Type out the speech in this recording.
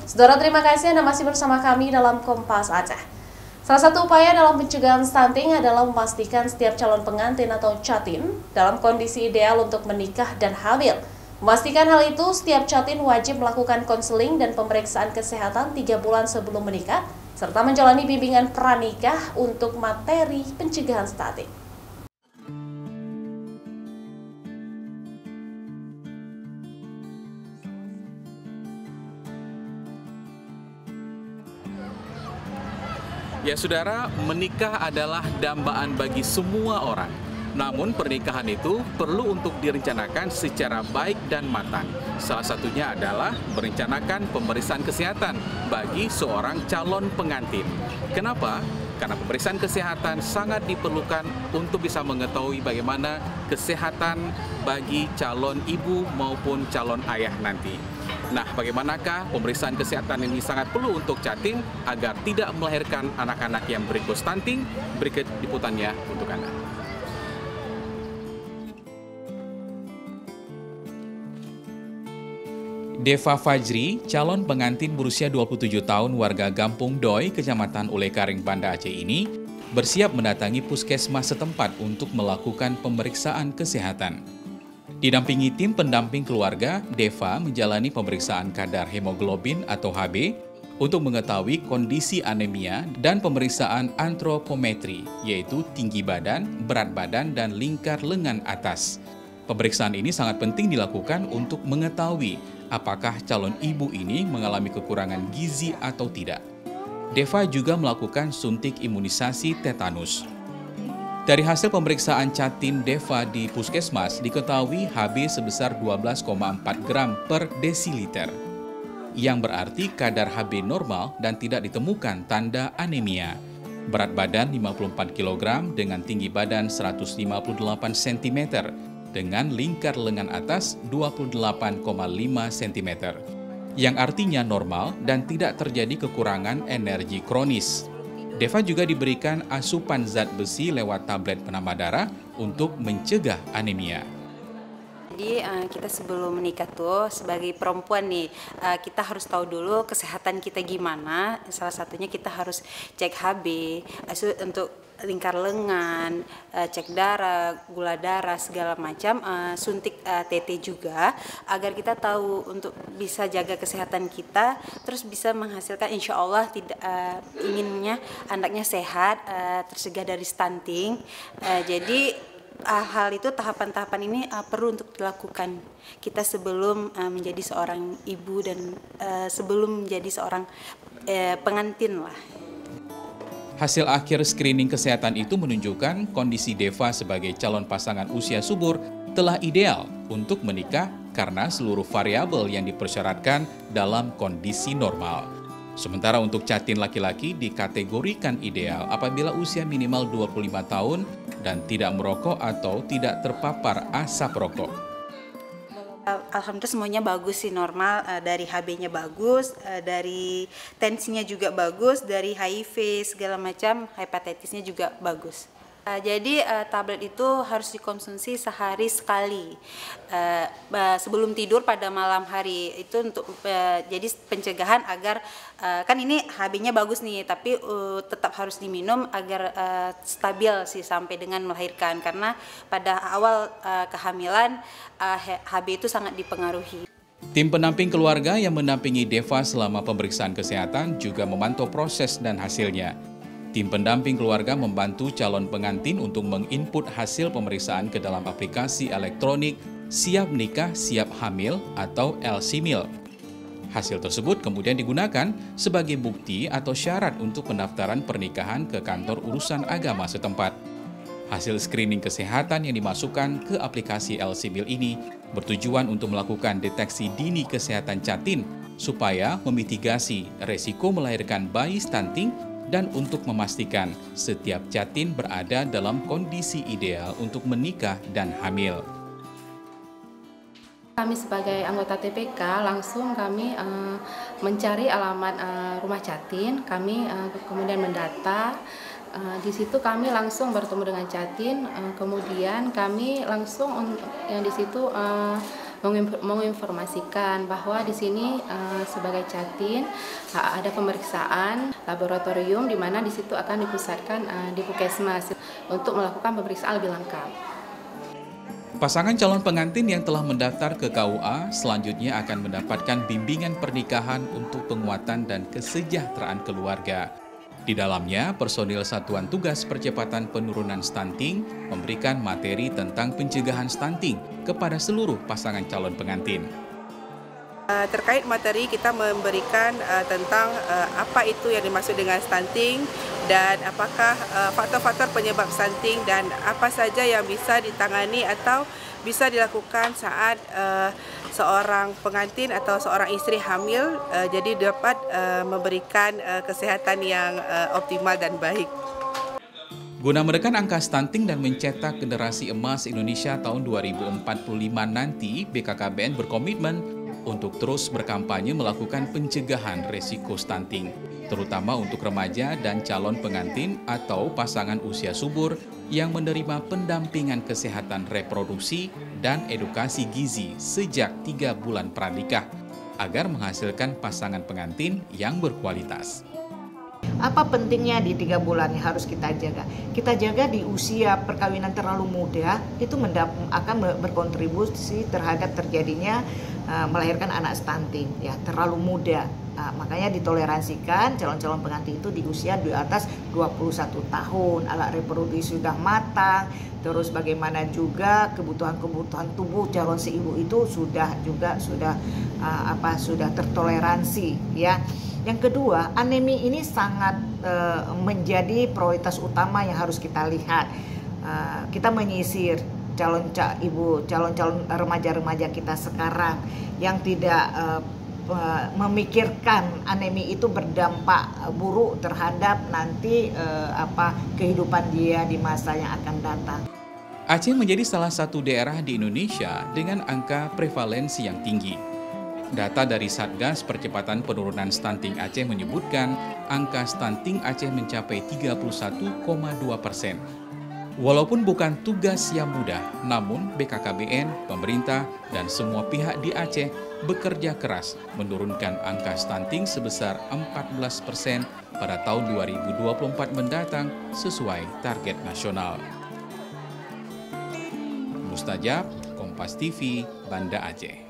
Saudara, terima kasih Anda masih bersama kami dalam Kompas Aceh. Salah satu upaya dalam pencegahan stunting adalah memastikan setiap calon pengantin atau catin dalam kondisi ideal untuk menikah dan hamil. Memastikan hal itu, setiap catin wajib melakukan konseling dan pemeriksaan kesehatan 3 bulan sebelum menikah, serta menjalani bimbingan pranikah untuk materi pencegahan stunting. Ya saudara, menikah adalah dambaan bagi semua orang. Namun pernikahan itu perlu untuk direncanakan secara baik dan matang. Salah satunya adalah merencanakan pemeriksaan kesehatan bagi seorang calon pengantin. Kenapa? Karena pemeriksaan kesehatan sangat diperlukan untuk bisa mengetahui bagaimana kesehatan bagi calon ibu maupun calon ayah nanti. Nah, bagaimanakah pemeriksaan kesehatan ini sangat perlu untuk catin agar tidak melahirkan anak-anak yang berisiko stunting? Berikut liputannya untuk Anda. Deva Fajri, calon pengantin berusia 27 tahun warga Gampung Doi, Kecamatan Ulekaring, Banda Aceh ini, bersiap mendatangi puskesmas setempat untuk melakukan pemeriksaan kesehatan. Didampingi tim pendamping keluarga, Deva menjalani pemeriksaan kadar hemoglobin atau HB untuk mengetahui kondisi anemia dan pemeriksaan antropometri, yaitu tinggi badan, berat badan, dan lingkar lengan atas. Pemeriksaan ini sangat penting dilakukan untuk mengetahui apakah calon ibu ini mengalami kekurangan gizi atau tidak. Deva juga melakukan suntik imunisasi tetanus. Dari hasil pemeriksaan catin Deva di puskesmas, diketahui HB sebesar 12,4 gram per desiliter, yang berarti kadar HB normal dan tidak ditemukan tanda anemia. Berat badan 54 kg dengan tinggi badan 158 cm, dengan lingkar lengan atas 28,5 cm, yang artinya normal dan tidak terjadi kekurangan energi kronis. Deva juga diberikan asupan zat besi lewat tablet penambah darah untuk mencegah anemia. Jadi kita sebelum menikah tuh sebagai perempuan nih, kita harus tahu dulu kesehatan kita gimana. Salah satunya kita harus cek HB untuk lingkar lengan, cek darah, gula darah, segala macam, suntik TT juga, agar kita tahu untuk bisa jaga kesehatan kita, terus bisa menghasilkan insya Allah tidak inginnya anaknya sehat, tercegah dari stunting. Jadi hal itu, tahapan-tahapan ini perlu untuk dilakukan kita sebelum menjadi seorang ibu dan sebelum menjadi seorang pengantin lah. Hasil akhir screening kesehatan itu menunjukkan kondisi Deva sebagai calon pasangan usia subur telah ideal untuk menikah karena seluruh variabel yang dipersyaratkan dalam kondisi normal. Sementara untuk catin laki-laki dikategorikan ideal apabila usia minimal 25 tahun dan tidak merokok atau tidak terpapar asap rokok. Alhamdulillah semuanya bagus sih, normal, dari HB-nya bagus, dari tensinya juga bagus, dari HIV segala macam, hepatitisnya juga bagus. Jadi tablet itu harus dikonsumsi sehari sekali sebelum tidur pada malam hari, itu untuk jadi pencegahan agar kan ini HB-nya bagus nih, tapi tetap harus diminum agar stabil sih sampai dengan melahirkan, karena pada awal kehamilan HB itu sangat dipengaruhi. Tim pendamping keluarga yang mendampingi Deva selama pemeriksaan kesehatan juga memantau proses dan hasilnya. Tim pendamping keluarga membantu calon pengantin untuk menginput hasil pemeriksaan ke dalam aplikasi elektronik Siap Nikah Siap Hamil atau LCMIL. Hasil tersebut kemudian digunakan sebagai bukti atau syarat untuk pendaftaran pernikahan ke kantor urusan agama setempat. Hasil screening kesehatan yang dimasukkan ke aplikasi LCMIL ini bertujuan untuk melakukan deteksi dini kesehatan catin supaya memitigasi resiko melahirkan bayi stunting dan untuk memastikan setiap catin berada dalam kondisi ideal untuk menikah dan hamil. Kami sebagai anggota TPK langsung kami mencari alamat rumah catin, kami kemudian mendata. Di situ kami langsung bertemu dengan catin, kemudian kami langsung yang di situ menginformasikan bahwa di sini sebagai Jatin ada pemeriksaan laboratorium di mana di situ akan dipusatkan di Puskesmas untuk melakukan pemeriksaan lebih lengkap. Pasangan calon pengantin yang telah mendaftar ke KUA selanjutnya akan mendapatkan bimbingan pernikahan untuk penguatan dan kesejahteraan keluarga. Di dalamnya, personil Satuan Tugas Percepatan Penurunan Stunting memberikan materi tentang pencegahan stunting kepada seluruh pasangan calon pengantin. Terkait materi, kita memberikan tentang apa itu yang dimaksud dengan stunting dan apakah faktor-faktor penyebab stunting dan apa saja yang bisa ditangani atau bisa dilakukan saat seorang pengantin atau seorang istri hamil, jadi dapat memberikan kesehatan yang optimal dan baik. Guna menekan angka stunting dan mencetak generasi emas Indonesia tahun 2045 nanti, BKKBN berkomitmen untuk terus berkampanye melakukan pencegahan resiko stunting, terutama untuk remaja dan calon pengantin atau pasangan usia subur yang menerima pendampingan kesehatan reproduksi dan edukasi gizi sejak 3 bulan pranikah, agar menghasilkan pasangan pengantin yang berkualitas. Apa pentingnya di 3 bulan yang harus kita jaga? Kita jaga di usia perkawinan terlalu muda, itu akan berkontribusi terhadap terjadinya melahirkan anak stunting, ya terlalu muda. Makanya ditoleransikan calon-calon pengantin itu di usia di atas 21 tahun, alat reproduksi sudah matang, terus bagaimana juga kebutuhan-kebutuhan tubuh calon si ibu itu sudah tertoleransi, ya. Yang kedua, anemi ini sangat menjadi prioritas utama yang harus kita lihat. Kita menyisir calon-calon remaja-remaja kita sekarang yang tidak memikirkan anemi itu berdampak buruk terhadap nanti kehidupan dia di masa yang akan datang. Aceh menjadi salah satu daerah di Indonesia dengan angka prevalensi yang tinggi. Data dari Satgas Percepatan Penurunan Stunting Aceh menyebutkan angka stunting Aceh mencapai 31,2%. Walaupun bukan tugas yang mudah, namun BKKBN, pemerintah, dan semua pihak di Aceh bekerja keras menurunkan angka stunting sebesar 14% pada tahun 2024 mendatang sesuai target nasional. Mustajab, Kompas TV, Banda Aceh.